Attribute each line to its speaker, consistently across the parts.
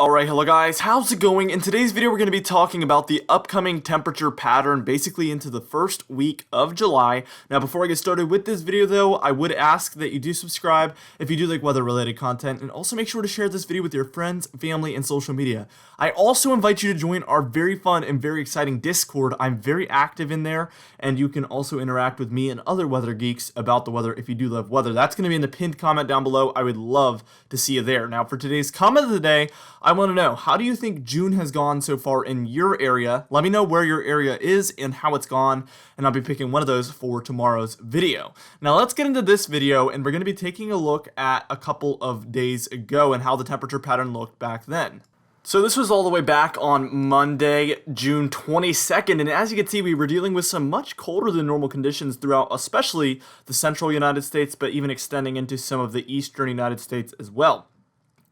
Speaker 1: Alright, hello guys, how's it going? In today's video we're going to be talking about the upcoming temperature pattern basically into the first week of July. Now before I get started with this video though, I would ask that you do subscribe if you do like weather related content, and also make sure to share this video with your friends, family, and social media. I also invite you to join our very fun and very exciting Discord. I'm very active in there, and you can also interact with me and other weather geeks about the weather if you do love weather. That's going to be in the pinned comment down below. I would love to see you there. Now for today's comment of the day, I want to know, how do you think June has gone so far in your area? Let me know where your area is and how it's gone, and I'll be picking one of those for tomorrow's video. Now let's get into this video, and we're going to be taking a look at a couple of days ago and how the temperature pattern looked back then. So this was all the way back on Monday, June 22nd, and as you can see, we were dealing with some much colder than normal conditions throughout, especially the central United States, but even extending into some of the eastern United States as well.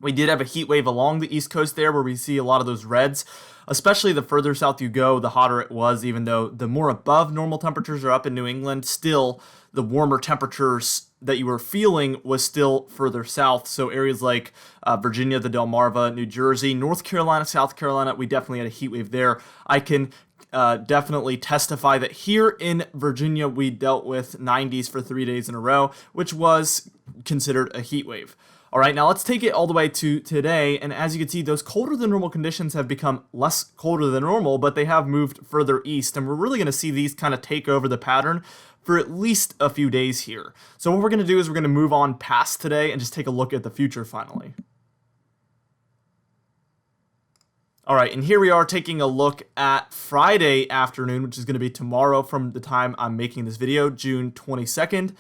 Speaker 1: We did have a heat wave along the east coast there where we see a lot of those reds, especially the further south you go, the hotter it was, even though the more above normal temperatures are up in New England, still the warmer temperatures that you were feeling was still further south. So areas like Virginia, the Delmarva, New Jersey, North Carolina, South Carolina, we definitely had a heat wave there. I can definitely testify that here in Virginia, we dealt with 90s for 3 days in a row, which was considered a heat wave. All right, now let's take it all the way to today, and as you can see, those colder than normal conditions have become less colder than normal, but they have moved further east, and we're really going to see these kind of take over the pattern for at least a few days here. So what we're going to do is we're going to move on past today and just take a look at the future finally. All right, and here we are taking a look at Friday afternoon, which is going to be tomorrow from the time I'm making this video, June 26th.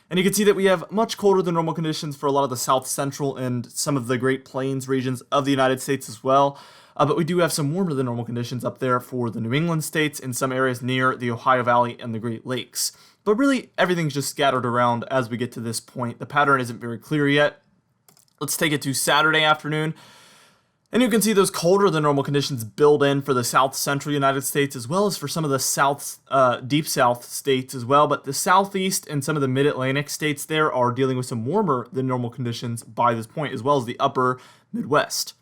Speaker 1: And you can see that we have much colder than normal conditions for a lot of the south central and some of the Great Plains regions of the United States as well. But we do have some warmer than normal conditions up there for the New England states and some areas near the Ohio Valley and the Great Lakes. But really, everything's just scattered around as we get to this point. The pattern isn't very clear yet. Let's take it to Saturday afternoon. And you can see those colder than normal conditions build in for the south central United States as well as for some of the deep south states as well. But the southeast and some of the mid-Atlantic states there are dealing with some warmer than normal conditions by this point, as well as the upper Midwest.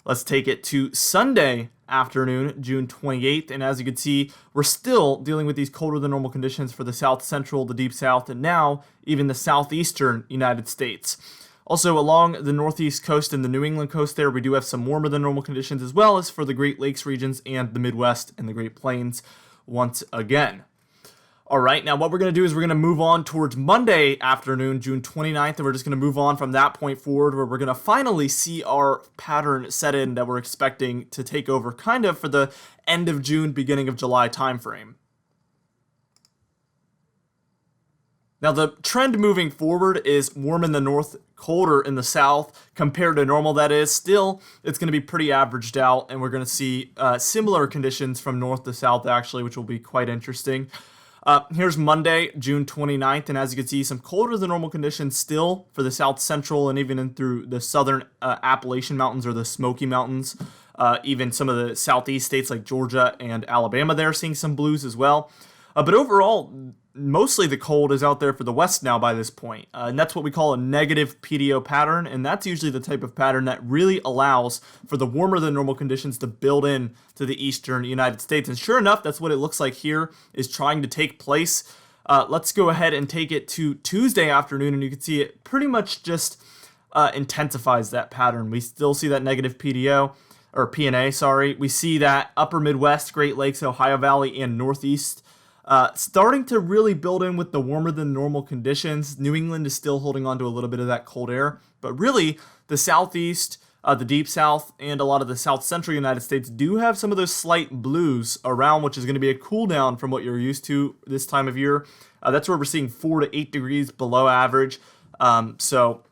Speaker 1: Let's take it to Sunday afternoon, June 28th. And as you can see, we're still dealing with these colder than normal conditions for the south central, the deep south, and now even the southeastern United States. Also, along the northeast coast and the New England coast there, we do have some warmer than normal conditions, as well as for the Great Lakes regions and the Midwest and the Great Plains once again. All right, now what we're going to do is we're going to move on towards Monday afternoon, June 29th, and we're just going to move on from that point forward, where we're going to finally see our pattern set in that we're expecting to take over kind of for the end of June, beginning of July timeframe. Now, the trend moving forward is warm in the north, colder in the south compared to normal. That is, still, it's going to be pretty averaged out, and we're going to see similar conditions from north to south, actually, which will be quite interesting. Here's Monday, June 29th, and as you can see, some colder than normal conditions still for the south central and even in through the southern Appalachian Mountains or the Smoky Mountains. Even some of the southeast states like Georgia and Alabama, they're seeing some blues as well. But overall, mostly the cold is out there for the west now by this point, and that's what we call a negative PDO pattern, and that's usually the type of pattern that really allows for the warmer than normal conditions to build in to the eastern United States. And sure enough, that's what it looks like here is trying to take place. Let's go ahead and take it to Tuesday afternoon, and you can see it pretty much just intensifies that pattern. We still see that negative PDO, or PNA, sorry. We see that upper Midwest, Great Lakes, Ohio Valley, and Northeast starting to really build in with the warmer than normal conditions. New England is still holding on to a little bit of that cold air, but really the southeast, the deep south, and a lot of the south central United States do have some of those slight blues around, which is going to be a cool down from what you're used to this time of year. That's where we're seeing 4 to 8 degrees below average. So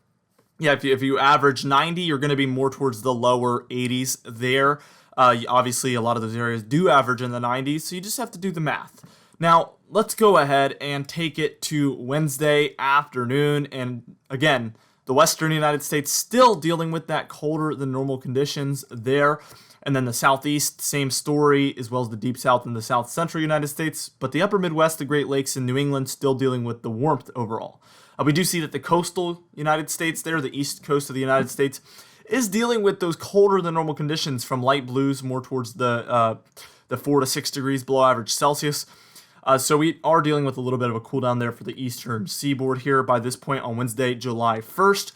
Speaker 1: yeah, if you average 90, you're going to be more towards the lower 80s there. Obviously, a lot of those areas do average in the 90s, so you just have to do the math. Now, let's go ahead and take it to Wednesday afternoon, and again, the western United States still dealing with that colder than normal conditions there, and then the southeast, same story, as well as the deep south and the south central United States, but the upper Midwest, the Great Lakes, and New England still dealing with the warmth overall. We do see that the coastal United States there, the east coast of the United States, is dealing with those colder than normal conditions from light blues more towards the 4 to 6 degrees below average Celsius. So we are dealing with a little bit of a cool down there for the eastern seaboard here by this point on Wednesday, July 1st.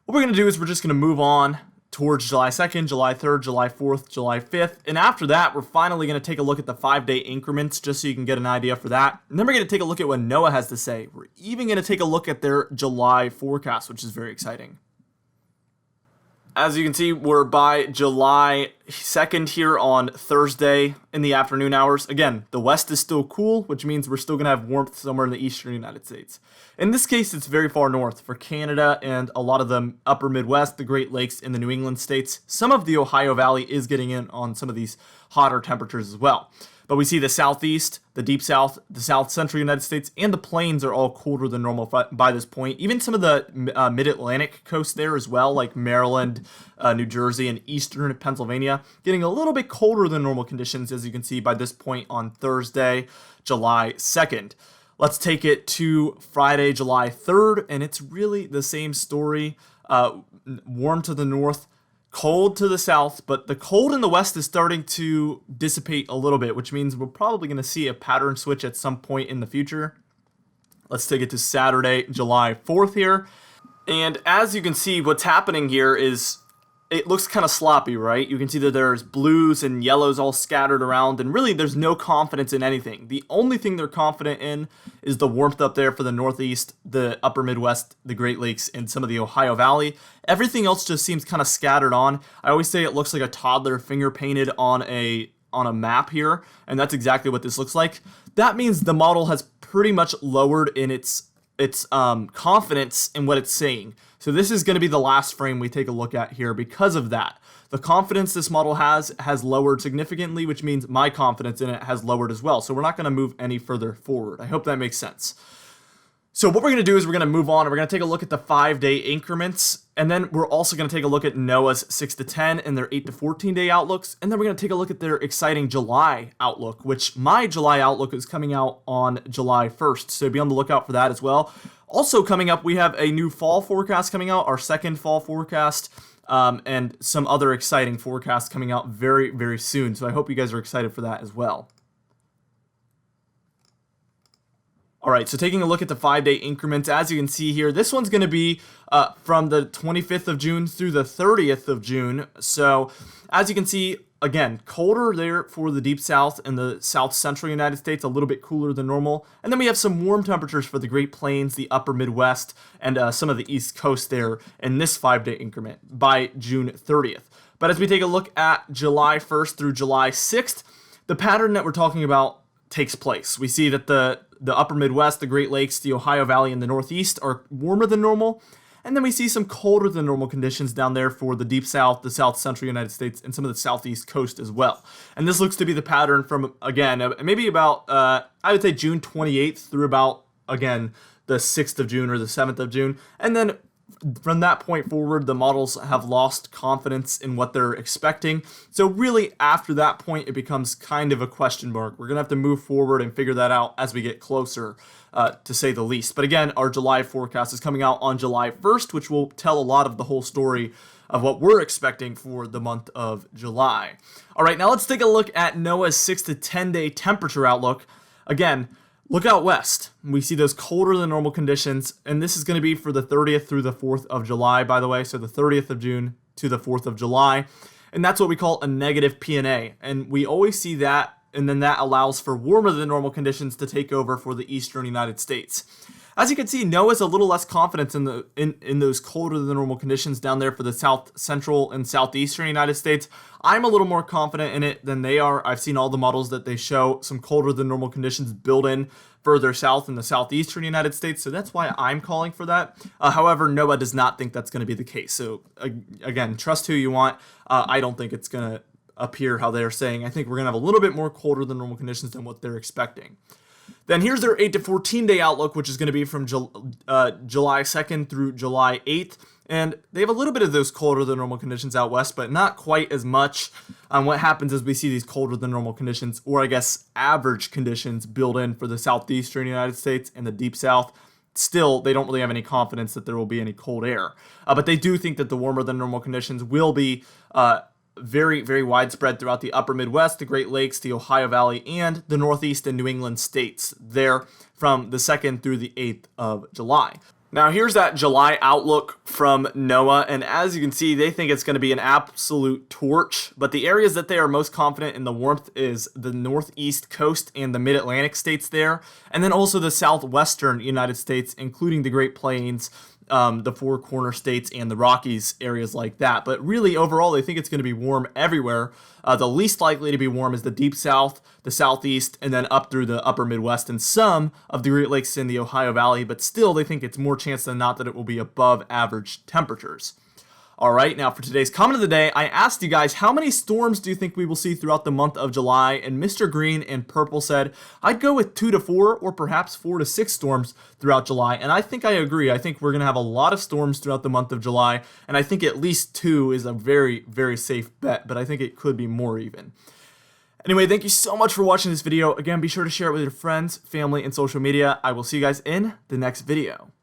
Speaker 1: What we're going to do is we're just going to move on towards July 2nd, July 3rd, July 4th, July 5th. And after that, we're finally going to take a look at the 5-day increments just so you can get an idea for that. And then we're going to take a look at what NOAA has to say. We're even going to take a look at their July forecast, which is very exciting. As you can see, we're by July 2nd here on Thursday in the afternoon hours. Again, the west is still cool, which means we're still going to have warmth somewhere in the eastern United States. In this case, it's very far north for Canada and a lot of the upper Midwest, the Great Lakes, and the New England states. Some of the Ohio Valley is getting in on some of these hotter temperatures as well. But we see the southeast, the deep south, the south central United States, and the plains are all colder than normal by this point. Even some of the mid-Atlantic coast there as well, like Maryland, New Jersey, and eastern Pennsylvania, getting a little bit colder than normal conditions, as you can see by this point on Thursday, July 2nd. Let's take it to Friday, July 3rd, and it's really the same story. Warm to the north, cold to the south, but the cold in the west is starting to dissipate a little bit, which means we're probably going to see a pattern switch at some point in the future. Let's take it to Saturday, July 4th here. And as you can see, what's happening here is it looks kind of sloppy, right? You can see that there's blues and yellows all scattered around, and really there's no confidence in anything. The only thing they're confident in is the warmth up there for the Northeast, the upper Midwest, the Great Lakes, and some of the Ohio Valley. Everything else just seems kind of scattered on. I always say it looks like a toddler finger painted on a map here, and that's exactly what this looks like. That means the model has pretty much lowered in its confidence in what it's saying. So this is going to be the last frame we take a look at here because of that. The confidence this model has lowered significantly, which means my confidence in it has lowered as well. So we're not going to move any further forward. I hope that makes sense. So what we're going to do is we're going to move on and we're going to take a look at the 5-day increments. And then we're also going to take a look at NOAA's 6 to 10 and their 8 to 14 day outlooks. And then we're going to take a look at their exciting July outlook, which my July outlook is coming out on July 1st. So be on the lookout for that as well. Also coming up, we have a new fall forecast coming out, our second fall forecast, and some other exciting forecasts coming out very, very soon. So I hope you guys are excited for that as well. All right, so taking a look at the 5-day increments, as you can see here, this one's going to be from the 25th of June through the 30th of June. So as you can see, again, colder there for the deep south and the south central United States, a little bit cooler than normal. And then we have some warm temperatures for the Great Plains, the upper Midwest, and some of the East Coast there in this 5-day increment by June 30th. But as we take a look at July 1st through July 6th, the pattern that we're talking about takes place. We see that the upper Midwest, the Great Lakes, the Ohio Valley, and the Northeast are warmer than normal. And then we see some colder than normal conditions down there for the deep south, the south central United States, and some of the southeast coast as well. And this looks to be the pattern from, again, maybe about, I would say June 28th through about, again, the 6th of June or the 7th of June. And then from that point forward, the models have lost confidence in what they're expecting. So really, after that point, it becomes kind of a question mark. We're going to have to move forward and figure that out as we get closer, to say the least. But again, our July forecast is coming out on July 1st, which will tell a lot of the whole story of what we're expecting for the month of July. All right, now let's take a look at NOAA's 6 to 10 day temperature outlook. Again, look out west. We see those colder than normal conditions, and this is going to be for the 30th through the 4th of July, by the way, so the 30th of June to the 4th of July, and that's what we call a negative PNA, and we always see that, and then that allows for warmer than normal conditions to take over for the eastern United States. As you can see, NOAA's a little less confident in those colder than normal conditions down there for the south central and southeastern United States. I'm a little more confident in it than they are. I've seen all the models that they show some colder than normal conditions built in further south in the southeastern United States, so that's why I'm calling for that. However, NOAA does not think that's going to be the case. So again, trust who you want. I don't think it's going to appear how they're saying. I think we're going to have a little bit more colder than normal conditions than what they're expecting. Then here's their 8 to 14 day outlook, which is going to be from July 2nd through July 8th. And they have a little bit of those colder than normal conditions out west, but not quite as much. What happens is we see these colder than normal conditions, or I guess average conditions, built in for the southeastern United States and the deep south still, they don't really have any confidence that there will be any cold air. But they do think that the warmer than normal conditions will be very, very widespread throughout the upper Midwest, the Great Lakes, the Ohio Valley, and the Northeast and New England states there from the 2nd through the 8th of July. Now, here's that July outlook from NOAA, and as you can see, they think it's going to be an absolute torch, but the areas that they are most confident in the warmth is the northeast coast and the mid-Atlantic states there, and then also the southwestern United States, including the Great Plains, the Four Corner States, and the Rockies, areas like that. But really, overall, they think it's going to be warm everywhere. The least likely to be warm is the Deep South, the Southeast, and then up through the upper Midwest and some of the Great Lakes in the Ohio Valley, but still, they think it's more chance than not that it will be above average temperatures. All right, now for today's comment of the day, I asked you guys, how many storms do you think we will see throughout the month of July? And Mr. Green and Purple said, I'd go with 2 to 4 or perhaps 4 to 6 storms throughout July. And I think I agree. I think we're going to have a lot of storms throughout the month of July. And I think at least 2 is a very, very safe bet, but I think it could be more even. Anyway, thank you so much for watching this video. Again, be sure to share it with your friends, family, and social media. I will see you guys in the next video.